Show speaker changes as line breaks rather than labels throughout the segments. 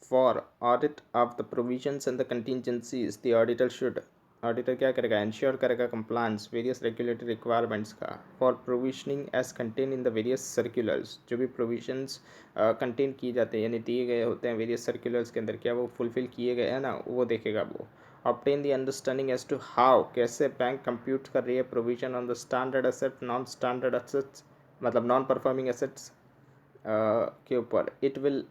For audit of the provisions and the contingencies the auditor क्या करेगा, ensure करेगा compliance various regulatory requirements का for provisioning as contain in the various circulars. जो भी provisions contain किए जाते हैं यानी दिए गए होते हैं वेरियस सर्कुलर्स के अंदर, क्या वो फुलफिल किए गए हैं ना, वो देखेगा वो। Obtain the understanding as to how कैसे बैंक कंप्यूट कर रही है provision on the standard asset non standard assets, मतलब नॉन परफॉर्मिंग एसेट्स के ऊपर। इट विल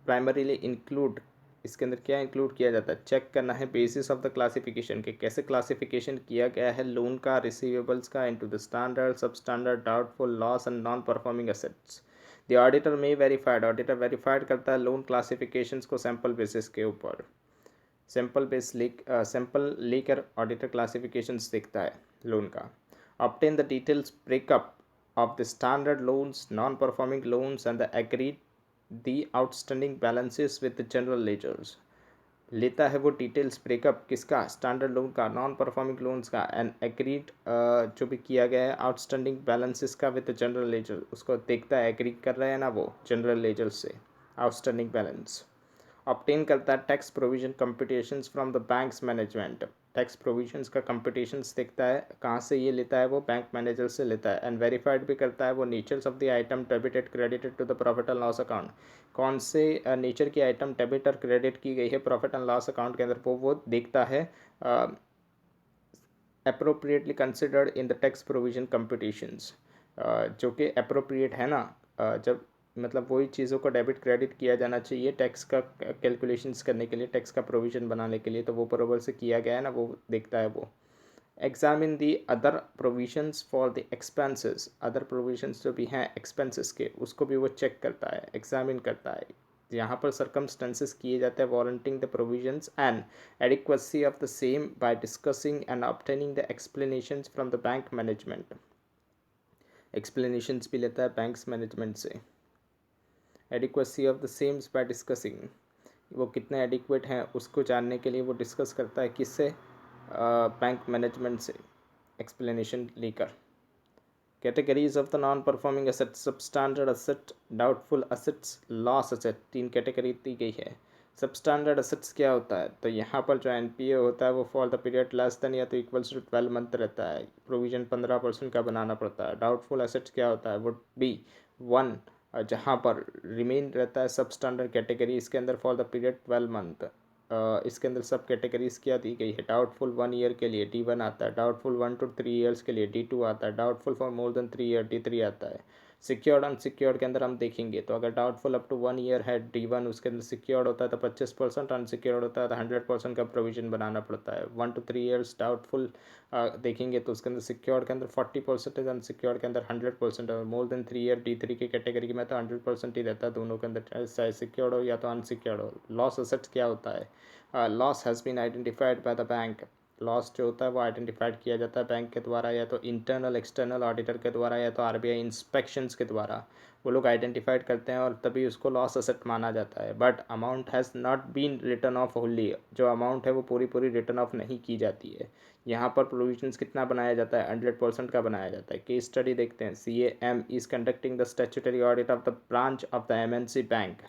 प्राइमरीली इंक्लूड, इसके अंदर क्या इंक्लूड किया जाता है, चेक करना है बेसिस ऑफ द क्लासिफिकेशन के कैसे क्लासिफिकेशन किया गया है लोन का, रिसीवेबल्स का इनटू द स्टैंडर्ड, सब standard, doubtful, loss and non performing assets. The auditor में वेरीफाइड, ऑडिटर वेरीफाइड करता है लोन क्लासिफिकेशंस को सैम्पल बेसिस के ऊपर। सैम्पल लेकर ऑडिटर क्लासिफिकेशंस देखता है लोन का। Obtain the details breakup of the standard loans, non-performing loans and the agreed the outstanding balances with the general ledgers। लेता है वो डिटेल्स ब्रेकअप किसका, स्टैंडर्ड लोन का, नॉन परफॉर्मिंग लोन्स का, एंड एग्रीड जो भी किया गया है आउटस्टैंडिंग बैलेंसेस का विद जनरल लेजर। उसको देखता है एग्री कर रहे हैं ना वो जनरल लेजर से आउटस्टैंडिंग बैलेंस। ऑब्टेन करता है tax provision computations from the banks management. Tax provisions का कंप्यूटेशंस देखता है, कहाँ से ये लेता है वो, बैंक मैनेजर से लेता है। एंड वेरीफाइड भी करता है वो natures of the item debited credited to the profit and loss account. कौन से नेचर की आइटम डेबिट और क्रेडिट की गई है प्रॉफिट एंड लॉस अकाउंट के अंदर, वो देखता है appropriately considered in the tax provision computations. जो कि अप्रोप्रिएट है ना, जब मतलब वही चीज़ों को डेबिट क्रेडिट किया जाना चाहिए टैक्स का कैलकुलेशंस करने के लिए, टैक्स का प्रोविजन बनाने के लिए, तो वो बराबर से किया गया है ना, वो देखता है वो। Examine the other provisions for the expenses, other provisions जो भी हैं एक्सपेंसेस के, उसको भी वो चेक करता है, एग्जामिन करता है। यहाँ पर सर्कमस्टेंसेस किए जाते हैं warranting the provisions and adequacy of the same by discussing and obtaining the explanations from the bank management। explanations भी लेता है बैंक्स मैनेजमेंट से। adequacy of the same by discussing, वो कितने एडिक्वेट हैं उसको जानने के लिए वो डिस्कस करता है किससे, बैंक मैनेजमेंट से एक्सप्लेनेशन लेकर। Categories of the non performing asset, substandard asset, doubtful assets, loss asset, तीन कैटेगरी दी गई है। सबस्टैंडर्ड एसेट्स क्या होता है, तो यहाँ पर जो एनपीए होता है वो for the period less than या तो इक्वल्स टू 12 मंथ रहता है, प्रोविजन 15% का बनाना पड़ता है। डाउटफुल एसेट्स क्या होता है, वुड बी वन, जहाँ पर रिमेन रहता है सबस्टैंडर्ड कैटेगरी, इसके अंदर फॉर द पीरियड 12 मंथ। इसके अंदर सब कैटेगरीज क्या दी गई है, डाउटफुल 1 ईयर के लिए D1 आता है, डाउटफुल 1 to 3 ईयर्स के लिए D2 आता है, doubtful for more than 3 year D3 आता है। सिक्योर्ड अनसिक्योर्ड के अंदर हम देखेंगे तो अगर डाउटफुल अप टू 1 ईयर है D1, उसके अंदर सिक्योर्ड होता है तो 25%, अनसिक्योर्ड होता है तो 100% का प्रोविजन बनाना पड़ता है। 1 to 3 ईयर्स डाउटफुल देखेंगे तो उसके अंदर सिक्योर्ड के अंदर 40%, अनसिक्योर्ड के अंदर 100%, और मोर देन 3 ईयर D3 की कैटेगरी में तो 100% ही रहता है दोनों के अंदर, चाहे सिक्योर्ड हो या तो अनसिक्योर्ड हो। लॉस असेट्स क्या होता है, loss has been identified by the bank. Loss जो होता है वो आइडेंटिफाइड किया जाता है बैंक के द्वारा, या तो इंटरनल एक्सटर्नल ऑडिटर के द्वारा, या तो आरबीआई इंस्पेक्शंस के द्वारा। वो लोग आइडेंटिफाइड करते हैं और तभी उसको लॉस असेट माना जाता है। But amount has not been written off wholly, जो अमाउंट है वो पूरी पूरी रिटर्न ऑफ नहीं की जाती है। यहाँ पर प्रोविजंस कितना बनाया जाता है, 100% का बनाया जाता है। केस स्टडी देखते हैं, CAM is conducting the statutory audit of the branch of the MNC bank.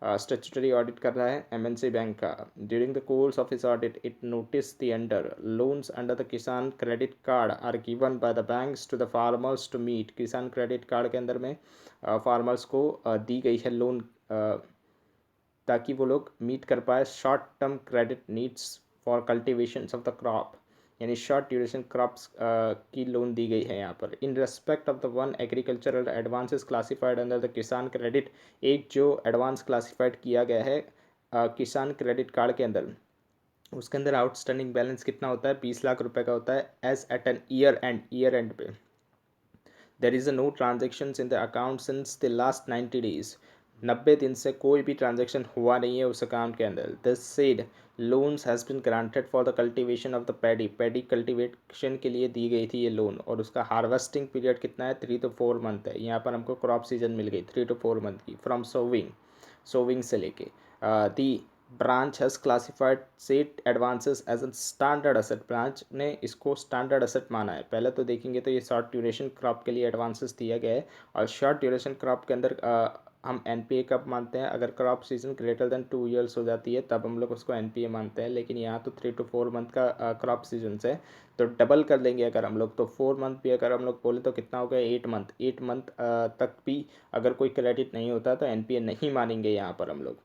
Statutory audit कर रहा है MNC बैंक का। During the course of his audit it notice the under loans under the kisan credit card are given by the banks to the farmers to meet. Kisan credit card के अंदर में farmers को दी गई है लोन, ताकि वो लोग मीट कर पाए short term credit needs for cultivation of the crop, यानी शॉर्ट ड्यूरेशन क्रॉप्स की लोन दी गई है यहाँ पर। In respect of the one agricultural advances classified under the kisan credit, एक जो एडवांस क्लासिफाइड किया गया है किसान क्रेडिट कार्ड के अंदर, उसके अंदर आउटस्टैंडिंग बैलेंस कितना होता है, 20 लाख रुपए का होता है as at an year end पे। There is a no transaction in the account since the last 90 days, 90 दिन से कोई भी ट्रांजेक्शन हुआ नहीं है उस अकाउंट के अंदर। This said loans has been granted for the cultivation of the paddy, paddy cultivation के लिए दी गई थी ये लोन, और उसका हार्वेस्टिंग पीरियड कितना है, 3 to 4 मंथ है। यहाँ पर हमको क्रॉप सीजन मिल गई 3 to 4 मंथ की, फ्रॉम सोविंग से लेके the branch has classified set advances as an standard asset. Branch ने इसको स्टैंडर्ड एसेट माना है। पहले तो देखेंगे तो ये शॉर्ट ड्यूरेशन क्रॉप के लिए एडवांसेस दिया गया है, और शॉर्ट ड्यूरेशन क्रॉप के अंदर हम एनपीए कब मानते हैं, अगर crop season greater than 2 years हो जाती है तब हम लोग उसको एनपीए मानते हैं, लेकिन यहाँ तो 3 to 4 मंथ का क्रॉप सीजन है, तो डबल कर लेंगे अगर हम लोग, तो 4 मंथ भी अगर हम लोग बोले तो कितना हो गया, 8 मंथ, 8 मंथ तक भी अगर कोई क्रेडिट नहीं होता तो एनपीए नहीं मानेंगे यहाँ पर हम लोग।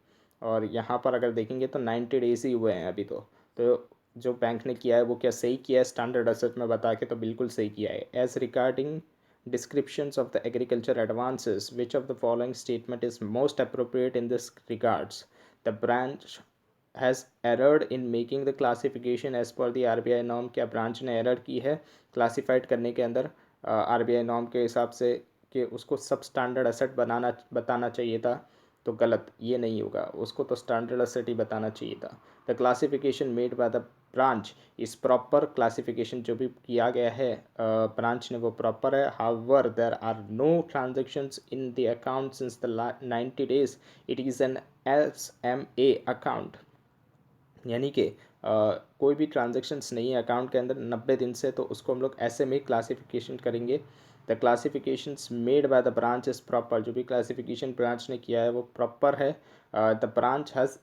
और यहाँ पर अगर देखेंगे तो 90 डेज ही हुए हैं अभी तो जो बैंक ने किया है वो क्या सही किया है स्टैंडर्ड असेट में बता के, तो बिल्कुल सही किया है। As regarding descriptions of the agriculture advances, which of the following statement is most appropriate in this regards? The branch has erred in making the classification as per the RBI norm। क्या branch ने error की है classified करने के अंदर RBI norm के हिसाब से कि उसको सब स्टैंडर्ड असेट बनाना बताना चाहिए था, तो गलत, ये नहीं होगा, उसको तो स्टैंडर्ड असेट ही बताना चाहिए था। The classification made by the branch इस प्रॉपर, क्लासिफिकेशन जो भी किया गया है ब्रांच ने वो प्रॉपर है। However there are no transactions in the account since the 90 days, it is an SMA account, यानी कि कोई भी ट्रांजेक्शन्स नहीं है अकाउंट के अंदर 90 दिन से, तो उसको हम लोग SMA क्लासिफिकेशन करेंगे। The classifications made by the branch is proper, जो भी क्लासिफिकेशन ब्रांच ने किया है वो प्रॉपर है। The branch has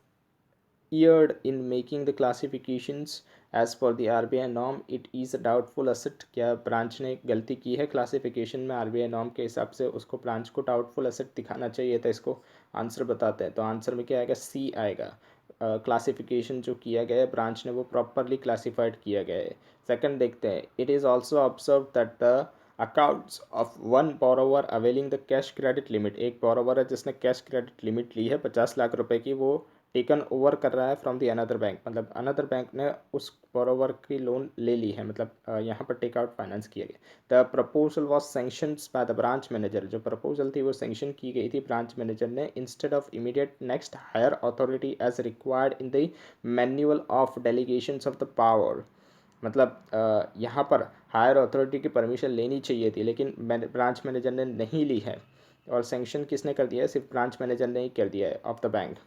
erred in making the classifications as per the RBI norm, it is a doubtful asset। क्या branch ने गलती की है क्लासिफिकेशन में RBI नॉर्म के हिसाब से, उसको ब्रांच को डाउटफुल असेट दिखाना चाहिए था। इसको आंसर बताते हैं, तो आंसर में क्या आएगा, सी आएगा। क्लासिफिकेशन जो किया गया है ब्रांच ने वो प्रॉपरली क्लासिफाइड किया गया है। सेकंड देखते हैं, it is also observe that the accounts of one borrower availing the cash credit limit, एक बोरोवर है जिसने कैश क्रेडिट लिमिट ली है 50 लाख रुपए की, वो टेकन ओवर कर रहा है फ्रॉम दी अनदर बैंक, मतलब अनदर बैंक ने उस बोरोवर की लोन ले ली है, मतलब यहाँ पर टेक आउट फाइनेंस किया गया। The proposal was sanctions by the branch manager, जो प्रपोजल थी वो सेंक्शन की गई थी ब्रांच मैनेजर ने, instead of immediate next higher authority as required in the manual of delegations of the power. मतलब यहाँ पर हायर अथॉरिटी की परमिशन लेनी चाहिए थी, लेकिन ब्रांच मैनेजर ने नहीं ली है, और सेंक्शन किसने कर दिया है, सिर्फ ब्रांच मैनेजर ने ही कर दिया है ऑफ द बैंक।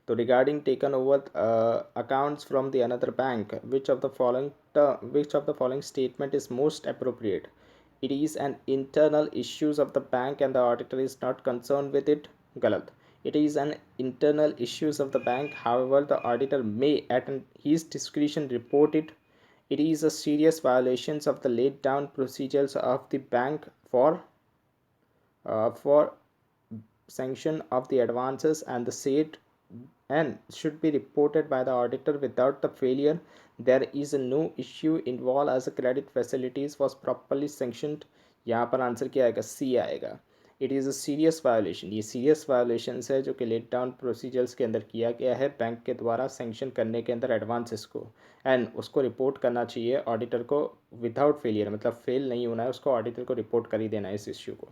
तो regarding taken over accounts from the another bank, which of the following statement is most appropriate? It is an internal issues of the bank and the auditor is not concerned with it. Galat. It is an internal issues of the bank. However, the auditor may at his discretion report it. It is a serious violations of the laid down procedures of the bank for sanction of the advances and the said and should be reported by the auditor without the failure. There is no issue involved as the credit facilities was properly sanctioned। यहाँ पर answer क्या आएगा, सी आएगा। It is a serious violation, ये serious violations है जो कि let down procedures के अंदर किया गया है बैंक के द्वारा सेंक्शन करने के अंदर एडवांसेस को, एंड उसको रिपोर्ट करना चाहिए ऑडिटर को विदाउट फेलियर, मतलब फेल नहीं होना है, उसको ऑडिटर को रिपोर्ट कर ही देना है इस इश्यू को।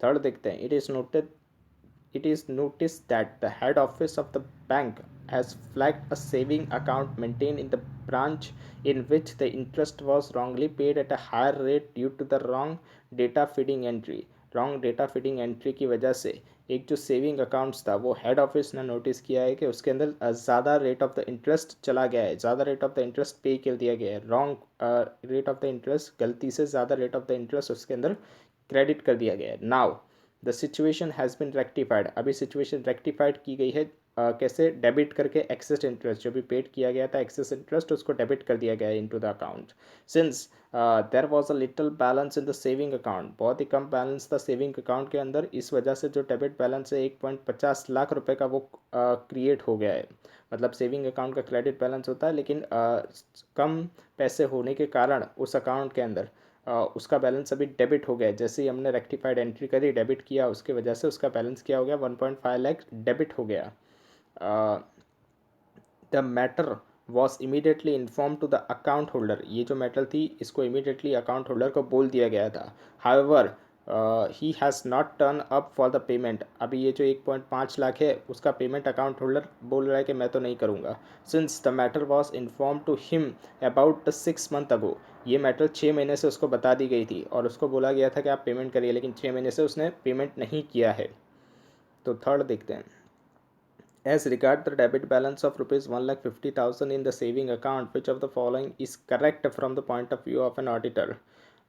थर्ड देखते हैं, it is noticed that the head office of the bank has flagged a saving account maintained in the branch in which the interest was wrongly paid at a higher rate due to the wrong data feeding entry। Wrong data feeding entry की वजह से एक जो saving accounts था वो head office ने notice किया है कि उसके अंदर ज़्यादा रेट ऑफ द इंटरेस्ट चला गया है, ज़्यादा रेट ऑफ द इंटरेस्ट पे कर दिया गया है, wrong rate of the interest, गलती से ज़्यादा रेट ऑफ द इंटरेस्ट उसके अंदर क्रेडिट कर दिया गया है। Now the situation has been rectified, अभी सिचुएशन रेक्टिफाइड की गई है। कैसे, डेबिट करके एक्सेस इंटरेस्ट जो भी पेड किया गया था एक्सेस इंटरेस्ट उसको डेबिट कर दिया गया है into the account. Since there was a little balance in the saving account, बहुत ही कम बैलेंस था सेविंग अकाउंट के अंदर, इस वजह से जो डेबिट बैलेंस है 1.50 लाख रुपए का वो क्रिएट हो गया है। मतलब सेविंग अकाउंट का क्रेडिट बैलेंस होता है, लेकिन कम पैसे होने के कारण उस अकाउंट के अंदर उसका बैलेंस अभी डेबिट हो गया है। जैसे ही हमने रेक्टिफाइड एंट्री करी, डेबिट किया, उसकी वजह से उसका बैलेंस क्या हो गया, 1.5 लाख डेबिट हो गया। The matter was immediately inform to the account holder, ये जो मैटर थी इसको इमीडिएटली अकाउंट होल्डर को बोल दिया गया था। However he has not turn up for the payment, अभी ये जो 1.5 लाख है उसका पेमेंट अकाउंट होल्डर बोल रहा है कि मैं तो नहीं करूँगा। Since the matter was inform to him about the 6 month ago, ये मैटर 6 महीने से उसको बता दी गई थी और उसको बोला गया था कि आप पेमेंट करिए, लेकिन 6 महीने से उसने पेमेंट नहीं किया है। तो थर्ड देखते हैं, as regard the debit balance of rupees 1,50,000 in the saving account, which of the following is correct from the point of view of an auditor?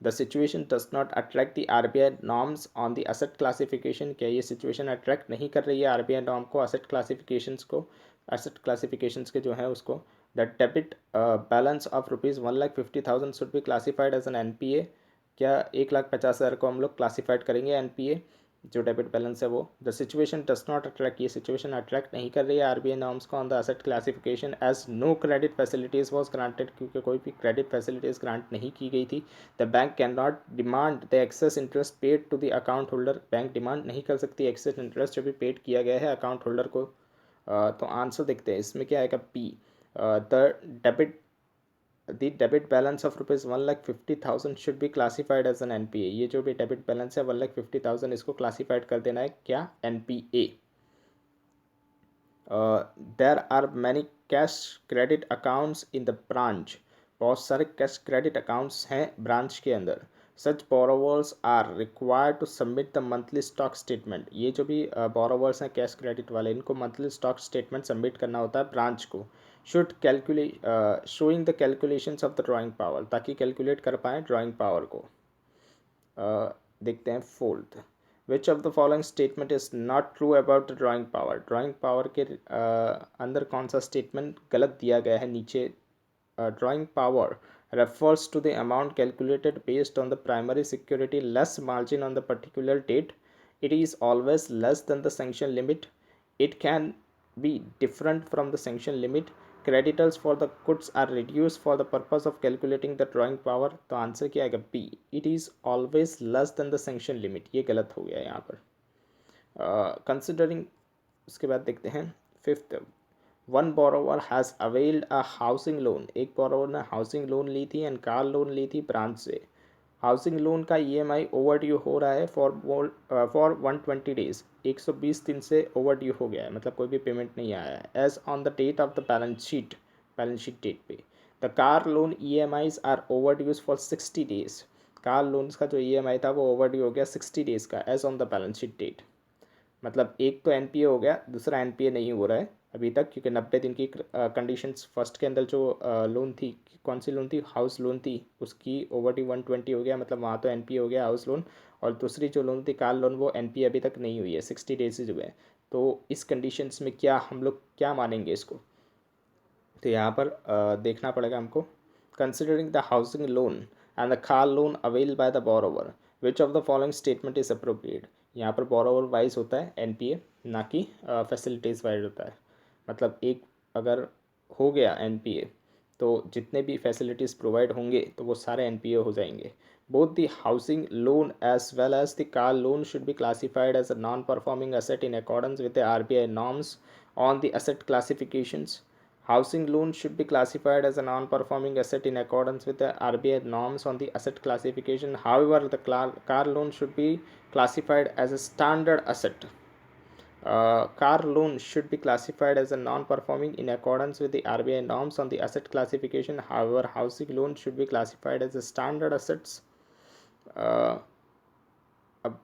The situation does not attract the RBI norms on the asset classification. क्या ये situation attract नहीं कर रही है RBI norm को, asset classifications को, asset classifications के जो है उसको। The debit balance of ₹1,50,000 should be classified as an NPA. क्या 1,50,000 को हम लोग क्लासिफाइड करेंगे एनपीए, जो डेबिट बैलेंस है वो। The situation does not attract, ये सिचुएशन अट्रैक्ट नहीं कर रही है आरबीआई नॉर्म्स को on the asset classification as no credit facilities was granted, क्योंकि कोई भी क्रेडिट फैसिलिटीज़ ग्रांट नहीं की गई थी। The bank can not demand the excess interest paid to the account holder, bank demand नहीं कर सकती एक्सेस इंटरेस्ट जो भी पेड किया गया है अकाउंट होल्डर को। तो आंसर देखते हैं इसमें क्या आएगा, P. The debit the debit balance of ₹1,50,000 should be classified as an NPA. ये जो भी डेबिट बैलेंस है 1,50,000 इसको क्लासिफाइड कर देना है क्या, NPA. There are many cash credit accounts in the branch, बहुत सारे कैश क्रेडिट अकाउंट्स हैं ब्रांच के अंदर। Such borrowers are required to submit the monthly stock statement, ये जो भी बोरोवर्स हैं कैश क्रेडिट वाले, इनको मंथली स्टॉक स्टेटमेंट सबमिट करना होता है ब्रांच को। Should calculate showing the calculations of the drawing power, ताकि कैलकुलेट कर पाएँ ड्राइंग पावर को। देखते हैं fourth, which of the following statement is not true about the drawing power, drawing power के अंदर कौन सा स्टेटमेंट गलत दिया गया है नीचे। Drawing power refers to the amount calculated based on the primary security less margin on the particular date. It is always less than the sanction limit. It can be different from the sanction limit. Creditors for the goods are reduced for the purpose of calculating the drawing power. तो answer क्या आएगा, B. It is always less than the sanction limit, ये गलत हो गया यहाँ पर। Considering उसके बाद देखते हैं fifth, one borrower has availed a housing loan, एक बोरोवर ने हाउसिंग लोन ली थी एंड कार लोन ली थी ब्रांच से। हाउसिंग लोन का ईएमआई ओवर ड्यू हो रहा है फॉर 120 डेज, 120 दिन से ओवर ड्यू हो गया है, मतलब कोई भी पेमेंट नहीं आया है as on the date of the balance sheet date पे। The car loan EMIs are over dues for 60 days, car loans का जो ईएमआई था वो ओवर ड्यू हो गया 60 डेज का as on the balance sheet date. मतलब एक तो एनपीए हो गया, दूसरा एनपीए नहीं हो रहा है अभी तक, क्योंकि 90 दिन की कंडीशंस फर्स्ट के अंदर जो लोन थी, कौन सी लोन थी, हाउस लोन थी, उसकी ओवर ड्यू 120 हो गया, मतलब वहाँ तो एनपीए हो गया हाउस लोन। और दूसरी जो लोन थी कार लोन, वो एनपीए अभी तक नहीं हुई है, 60 डेज हुए हैं। तो इस कंडीशंस में क्या हम लोग क्या मानेंगे इसको, तो यहाँ पर देखना पड़ेगा हमको। Considering the housing loan and the car loan avail by the borrower, which of the following statement is appropriate. यहाँ पर बोरोवर वाइज होता है एनपीए, ना कि फैसिलिटीज़ वाइज होता है। मतलब एक अगर हो गया एनपीए तो जितने भी फैसिलिटीज़ प्रोवाइड होंगे तो वो सारे एनपीए हो जाएंगे। Both the housing loan as well as the car loan should be classified as a non performing asset in accordance with the RBI norms on the asset classifications. Housing loan should be classified as a non-performing asset in accordance with the RBI norms on the asset classification. However, the car loan should be classified as a standard asset. Car loan should be classified as a non-performing in accordance with the RBI norms on the asset classification. However, housing loan should be classified as a standard assets. Uh,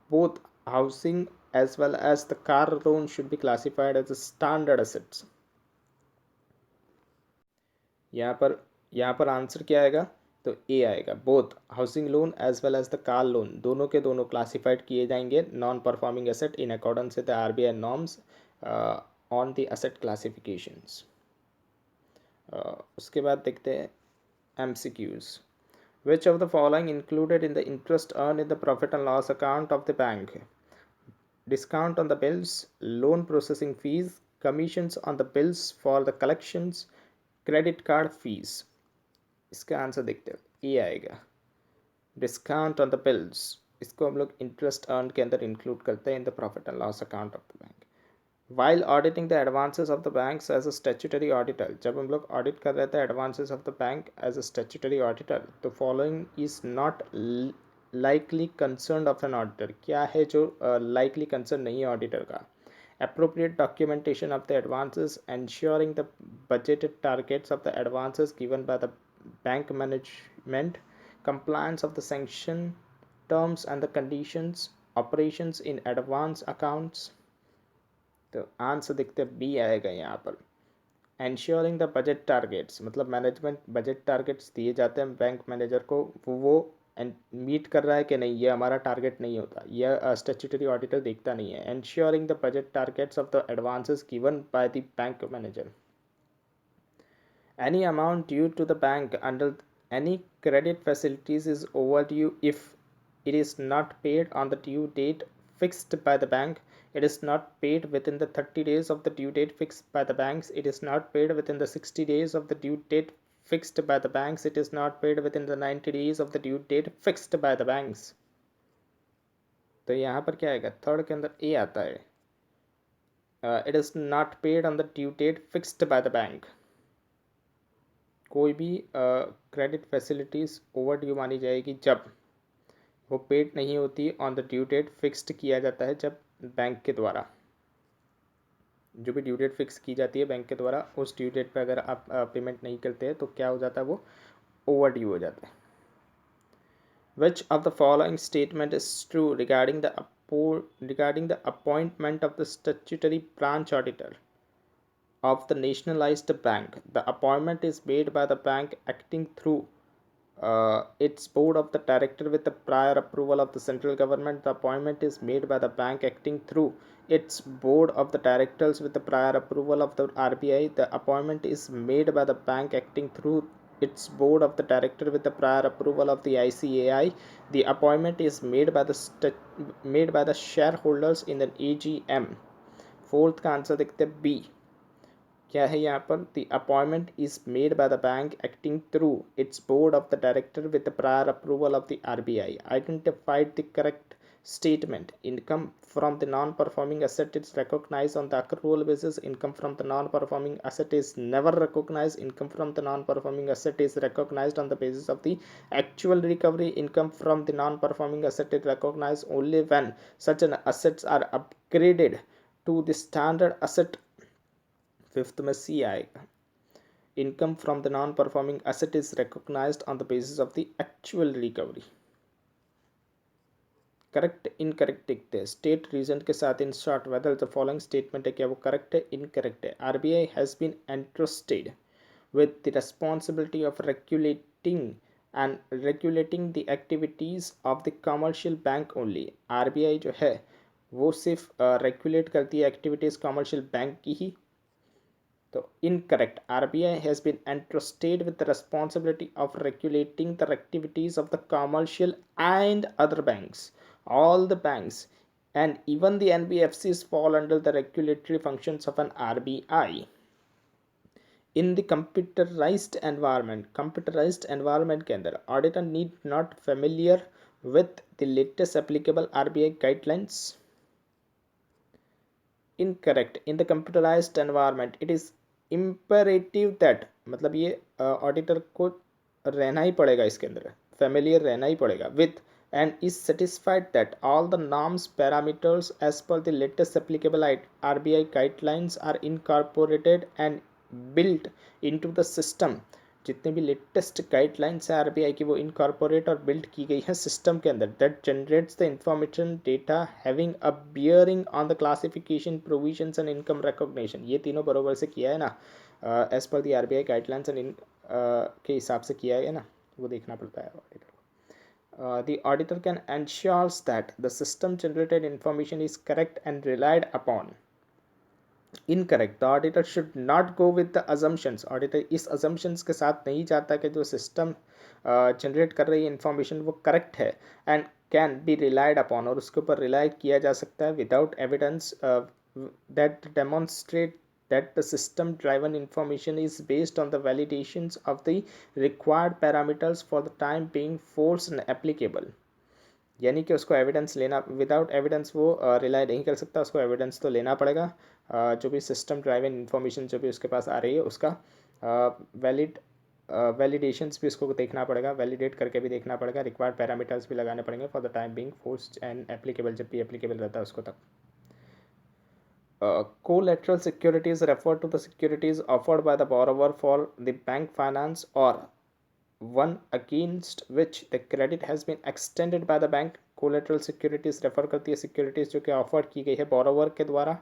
Both housing as well as the car loan should be classified as a standard assets. यहाँ पर answer क्या आएगा, तो A आएगा। Both housing loan as well as the car loan, दोनों के दोनों classified किए जाएंगे non performing asset in accordance with the RBI norms on the asset classifications. उसके बाद देखते हैं MCQs. Which of the following included in the interest earn in the profit and loss account of the bank. Discount on the bills, loan processing fees, commissions on the bills for the collections, credit card fees. इसका answer देखते हैं, ए आएगा। Discount on the bills, इसको हम लोग interest earn के अंदर include करते हैं in the profit and loss account of the bank. While auditing the advances of the banks as a statutory auditor, जब हम लोग ऑडिट कर रहे थे advances of the bank as a statutory auditor, तो following is not likely concern of an auditor, क्या है जो लाइकली कंसर्न नहीं है ऑडिटर का। Appropriate documentation of the advances, ensuring the budgeted targets of the advances given by the bank management, compliance of the sanction terms and the conditions, operations in advance accounts। तो answer देखते हैं B आएगा यहाँ पर। ensuring the budget targets, मतलब management budget targets दिए जाते हैं बैंक मैनेजर को, वो एंड मीट कर रहा है कि नहीं, ये हमारा टारगेट नहीं होता, यह स्टैट्यूटरी ऑडिटर देखता नहीं है. Ensuring the budget targets of the advances given by the bank manager. Any amount due to the bank under any credit facilities is overdue if it is not paid on the due date fixed by the bank. It is not paid within the 30 days of the due date fixed by the banks. It is not paid within the 60 days of the due date fixed by the banks. It is not paid within the 90 days of the due date fixed by the banks. तो यहाँ पर क्या आएगा, third के अंदर A आता है. It is not paid on the due date fixed by the bank. कोई भी क्रेडिट फैसिलिटीज़ ओवर ड्यू मानी जाएगी जब वो पेड नहीं होती on the due date fixed किया जाता है, जब बैंक के द्वारा जो भी ड्यू डेट फिक्स की जाती है बैंक के द्वारा, उस ड्यू डेट पर अगर आप पेमेंट नहीं करते हैं तो क्या हो जाता है, वो ओवर ड्यू हो जाता है. Which of the following statement is true regarding the appointment of the statutory branch auditor of the nationalized bank? The appointment is made by the bank acting through its board of the director with the prior approval of the central government. The appointment is made by the bank acting through its board of the directors with the prior approval of the RBI. The appointment is made by the bank acting through its board of the director with the prior approval of the ICAI. The appointment is made by the shareholders in the AGM. Fourth का answer देखते हैं B. क्या है यहाँ पर, the appointment is made by the bank acting through its board of the director with the prior approval of the RBI. Identified the correct statement. Income from the non-performing asset is recognized on the accrual basis. Income from the non-performing asset is never recognized. Income from the non-performing asset is recognized on the basis of the actual recovery. Income from the non-performing asset is recognized only when such an assets are upgraded to the standard asset. Fifth में C आएगा. Income from the non performing asset is recognised on the basis of the actual recovery. Correct incorrect देखते हैं state reason के साथ in short whether the following statement है, क्या वो correct है, इनकरेक्ट है. RBI has been entrusted with the responsibility of regulating the activities of the commercial bank only. RBI जो है वो सिर्फ रेगुलेट करती है एक्टिविटीज़ कमर्शियल बैंक की ही. तो incorrect. RBI has been entrusted with the responsibility of regulating the activities of the commercial and other banks. All the banks and even the NBFCs fall under the regulatory functions of an RBI. In the computerized environment के अंदर auditor need not familiar with the latest applicable RBI guidelines. Incorrect. In the computerized environment it is imperative that, मतलब ये auditor को रहना ही पड़ेगा, इसके अंदर familiar रहना ही पड़ेगा with and is satisfied that all the norms parameters as per the latest applicable RBI guidelines are incorporated and built into the system. जितने भी लेटेस्ट गाइडलाइंस है आरबीआई की वो इनकॉर्पोरेट और बिल्ड की गई है सिस्टम के अंदर. That generates the information data having a bearing on the classification provisions and income recognition. ये तीनों बराबर से किया है ना, as per the RBI guidelines and के हिसाब से किया है ना, वो देखना पड़ता है ऑडिटर को. The auditor can ensures that the system generated information is correct and relied upon. Incorrect. The auditor should not go with the assumptions. Auditor इस अजम्पशंस के साथ नहीं जाता कि जो सिस्टम जनरेट कर रही है इंफॉर्मेशन वो करेक्ट है and can be relied upon, और उसके ऊपर रिलाई किया जा सकता है without evidence that demonstrate that the system driven information is based on the validations of the required parameters for the time being force and applicable. यानी कि उसको एविडेंस लेना, विदाउट एविडेंस वो रिलाई नहीं कर सकता, उसको एविडेंस तो लेना पड़ेगा. जो भी सिस्टम ड्राइवन इंफॉर्मेशन जो भी उसके पास आ रही है उसका वैलिडेशंस भी उसको देखना पड़ेगा, वैलिडेट करके भी देखना पड़ेगा, रिक्वायर्ड पैरामीटर्स भी लगाने पड़ेंगे for the time being forced and applicable, जब भी एप्लीकेबल रहता है उसको तक. Collateral securities refer to the securities offered by the borrower for the bank finance or one against which the credit has been extended by the bank. Collateral securities refer करती है securities जो कि offer की गई है borrower के द्वारा,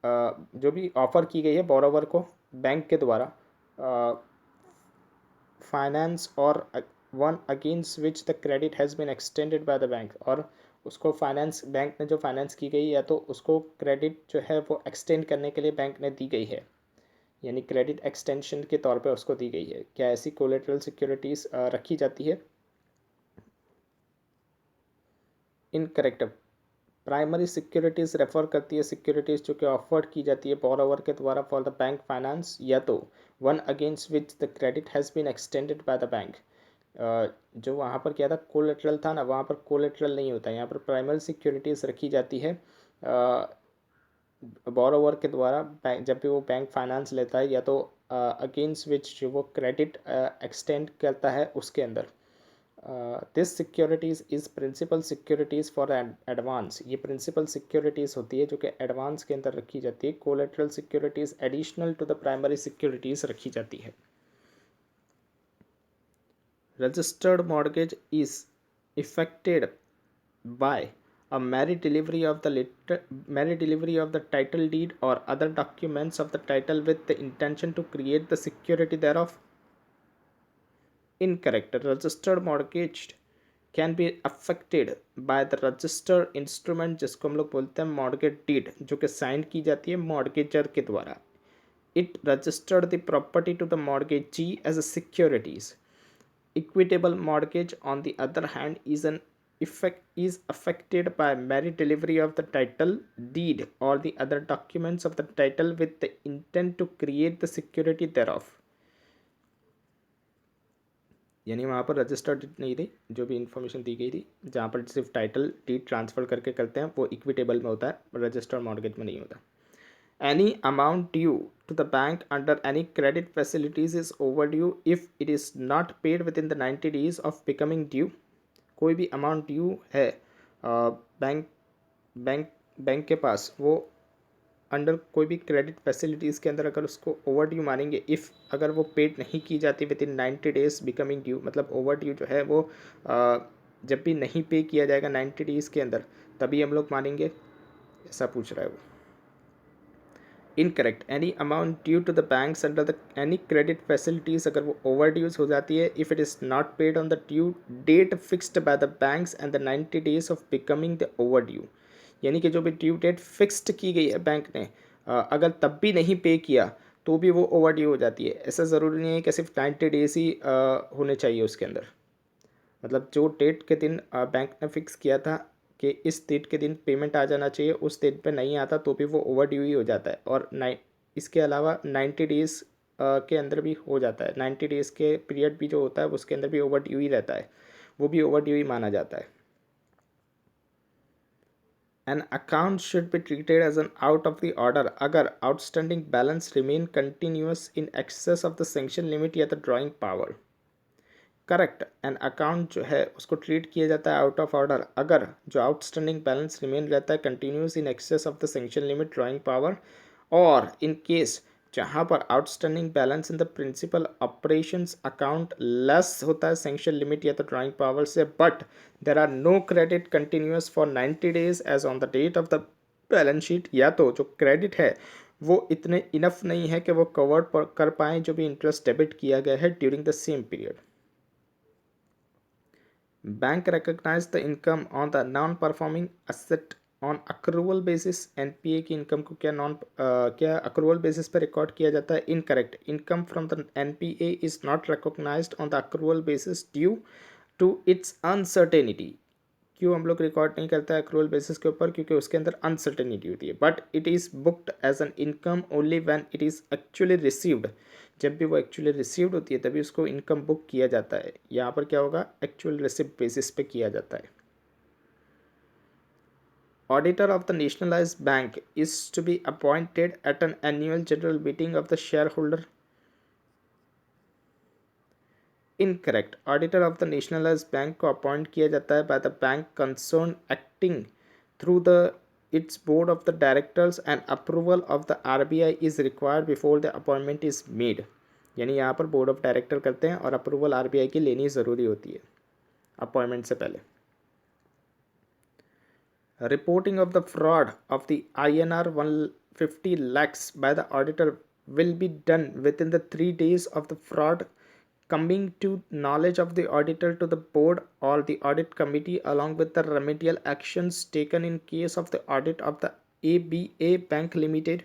जो भी ऑफर की गई है borrower को बैंक के द्वारा फाइनेंस और one against which the credit has been extended by the bank, और उसको फाइनेंस बैंक ने जो फाइनेंस की गई या तो उसको क्रेडिट जो है वो एक्सटेंड करने के लिए बैंक ने दी गई है, यानी क्रेडिट एक्सटेंशन के तौर पे उसको दी गई है। क्या ऐसी कोलेटरल सिक्योरिटीज़ रखी जाती है? इनकरेक्ट। प्राइमरी सिक्योरिटीज़ रेफर करती है सिक्योरिटीज़ जो कि ऑफर्ड की जाती है बोरोवर के द्वारा फॉर द बैंक फाइनेंस, या तो one against which the credit has been extended by the bank. जो वहाँ पर क्या था, कोलेटरल था ना, वहाँ पर कोलेटरल नहीं होता, यहाँ पर प्राइमरी सिक्योरिटीज़ रखी जाती है बोरोवर के द्वारा जब भी वो बैंक फाइनेंस लेता है, या तो अगेंस्ट विच जो वो क्रेडिट एक्सटेंड करता है उसके अंदर। This securities is principal securities for advance, ये प्रिंसिपल सिक्योरिटीज़ होती है जो कि एडवांस के अंदर रखी जाती है। Collateral securities additional to the primary securities रखी जाती है। Registered mortgage is effected by a merry delivery of the title deed or other documents of the title with the intention to create the security thereof. Incorrect. Registered mortgage can be affected by the registered instrument जिसको हम लोग बोलते हैं mortgage deed, जो कि sign की जाती है mortgager के द्वारा. It registered the property to the mortgagee as a securities. Equitable mortgage, on the other hand, is affected by merry delivery of the title deed or the other documents of the title with the intent to create the security thereof. यानी वहाँ पर registered deed नहीं थी, जो भी information दी गई थी, जहाँ पर सिर्फ टाइटल डीड ट्रांसफ़र करके करते हैं वो इक्विटेबल में होता है, रजिस्टर्ड मॉर्गेज में नहीं होता. Any amount due to the bank under any credit facilities is overdue if it is not paid within the 90 days of becoming due. कोई भी अमाउंट ड्यू है बैंक बैंक बैंक के पास, वो अंडर कोई भी क्रेडिट फैसिलिटीज़ के अंदर अगर उसको ओवर ड्यू मानेंगे, इफ़ अगर वो पेड नहीं की जाती with in 90 days becoming due, मतलब ओवर ड्यू जो है वो जब भी नहीं पे किया जाएगा 90 डेज़ के अंदर, तभी हम लोग मानेंगे, ऐसा पूछ रहा है वो. Incorrect. Any amount due to the banks under the any credit facilities, अगर वो ओवर ड्यूज हो जाती है, if it is not paid on the due date fixed by the banks and the 90 days of becoming the over due, यानी कि जो भी due date fixed की गई है बैंक ने, अगर तब भी नहीं पे किया तो भी वो ओवर ड्यू हो जाती है. ऐसा ज़रूरी नहीं है कि सिर्फ 90 डेज ही होने चाहिए उसके अंदर. मतलब जो डेट के दिन बैंक ने फिक्स किया था कि इस डेट के दिन पेमेंट आ जाना चाहिए, उस डेट पे नहीं आता तो भी वो ओवर ड्यू ही हो जाता है. और इसके अलावा 90 डेज़ के अंदर भी हो जाता है. 90 डेज़ के पीरियड भी जो होता है उसके अंदर भी ओवर ड्यू ही रहता है, वो भी ओवर ड्यू ही माना जाता है. An account should be treated as an out of the order अगर outstanding balance remain continuous in excess of the sanction limit या the drawing power. Correct. An account जो है उसको ट्रीट किया जाता है आउट ऑफ ऑर्डर अगर जो आउटस्टैंडिंग बैलेंस रिमेन रहता है continuous in excess of the sanction limit drawing power, और इन केस जहाँ पर outstanding balance in the principal operations account less होता है सेंक्शन लिमिट या तो ड्राइंग पावर से, but there are no credit continuous for 90 days as on the date of the balance sheet, या तो जो क्रेडिट है वो इतने इनफ नहीं है कि वो कवर कर पाएँ जो भी इंटरेस्ट डेबिट किया गया है during the same period. Bank recognize the income on the non-performing asset on accrual basis. NPA की इनकम को क्या accrual basis पर रिकॉर्ड किया जाता है? Incorrect. Income from the NPA is not recognised on the accrual basis due to its uncertainty. क्यों हम लोग रिकॉर्ड नहीं करता है accrual basis के ऊपर? क्योंकि उसके अंदर अनसर्टेनिटी होती है. But it is booked as an income only when it is actually received. जब भी वो एक्चुअली रिसीव्ड होती है तभी उसको इनकम बुक किया जाता है. यहाँ पर क्या होगा? एक्चुअल रिसिप्ट बेसिस पे किया जाता है. Auditor of the nationalised bank is to be appointed at an annual general meeting of the shareholder. Incorrect. Auditor of the nationalised bank को अपॉइंट किया जाता है by the bank concern acting through the its board of the directors and approval of the RBI is required before the appointment is made. यानी यहाँ पर board of director करते हैं और अप्रूवल आरबीआई की लेनी ज़रूरी होती है अपॉइंटमेंट से पहले. Reporting of the fraud of the INR 150 lakhs by the auditor will be done within the 3 days of the fraud coming to knowledge of the auditor to the board or the audit committee along with the remedial actions taken in case of the audit of the ABA Bank Limited.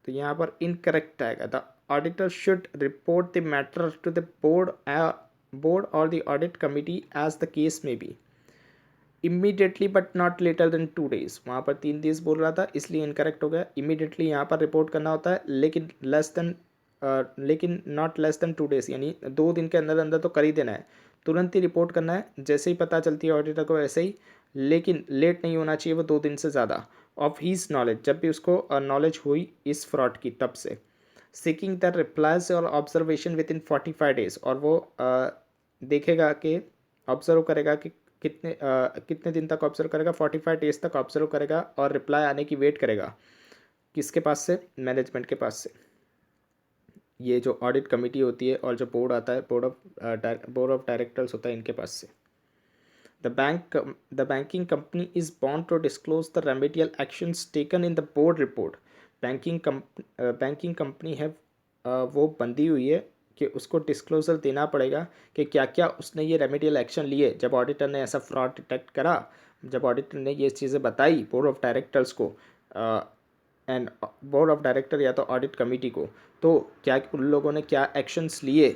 तो यहाँ पर incorrect आएगा. The auditor should report the matter to the board और the audit committee as the case में be immediately but not later than 2 days. वहाँ पर 3 days बोल रहा था इसलिए इनकरेक्ट हो गया. इमीडिएटली यहाँ पर रिपोर्ट करना होता है लेकिन नॉट लेस देन 2 days, यानी 2 दिन के अंदर अंदर तो कर ही देना है. तुरंत ही रिपोर्ट करना है जैसे ही पता चलती है ऑडिटर को वैसे ही, लेकिन लेट नहीं होना चाहिए वो 2 दिन से ज़्यादा. ऑफ हीज नॉलेज, जब भी उसको नॉलेज हुई इस फ्रॉड की तब से. सीकिंग द रिप्लाइज और ऑब्जर्वेशन विद इन 45 days, और वो देखेगा कि ऑब्जर्व करेगा कि कितने दिन तक ऑब्जर्व करेगा, 45 days तक ऑब्जर्व करेगा और रिप्लाई आने की वेट करेगा. किसके पास से? मैनेजमेंट के पास से. ये जो ऑडिट कमेटी होती है और जो बोर्ड आता है, बोर्ड ऑफ डायरेक्टर्स होता है, इनके पास से. The banking company is bound to disclose the remedial actions taken in the board report. banking company है वो बंधी हुई है कि उसको डिस्क्लोजर देना पड़ेगा कि क्या क्या उसने ये रेमेडियल एक्शन लिए. जब ऑडिटर ने ऐसा फ्रॉड डिटेक्ट करा, जब ऑडिटर ने ये चीज़ें बताई बोर्ड ऑफ डायरेक्टर्स को एंड बोर्ड ऑफ डायरेक्टर या तो ऑडिट कमेटी को, तो क्या उन लोगों ने क्या एक्शंस लिए,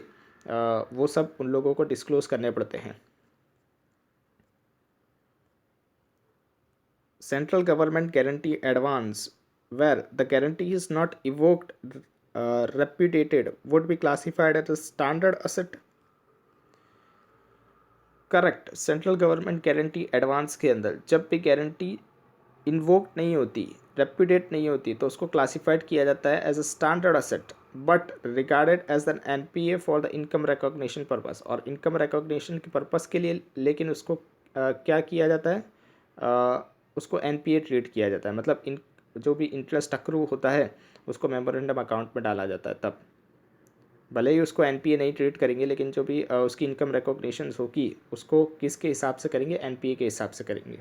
वो सब उन लोगों को डिस्क्लोज करने पड़ते हैं. Central government guarantee advance where the guarantee is not evoked repudiated would be classified as a standard asset. Correct. Central government guarantee advance के अंदर जब भी गारंटी इन्वोक नहीं होती, रेप्यूडेट नहीं होती, तो उसको क्लासिफाइड किया जाता है as a standard asset but regarded as an NPA for the income recognition purpose. और इनकम रिकॉग्निशन के पर्पस के लिए लेकिन उसको क्या किया जाता है, उसको एनपीए ट्रीट किया जाता है. मतलब इन जो भी इंटरेस्ट अक्रू होता है उसको मेमोरेंडम अकाउंट में डाला जाता है. तब भले ही उसको एनपीए नहीं ट्रीट करेंगे, लेकिन जो भी उसकी इनकम रिकॉग्निशन होगी उसको किसके हिसाब से करेंगे? एनपीए के हिसाब से करेंगे.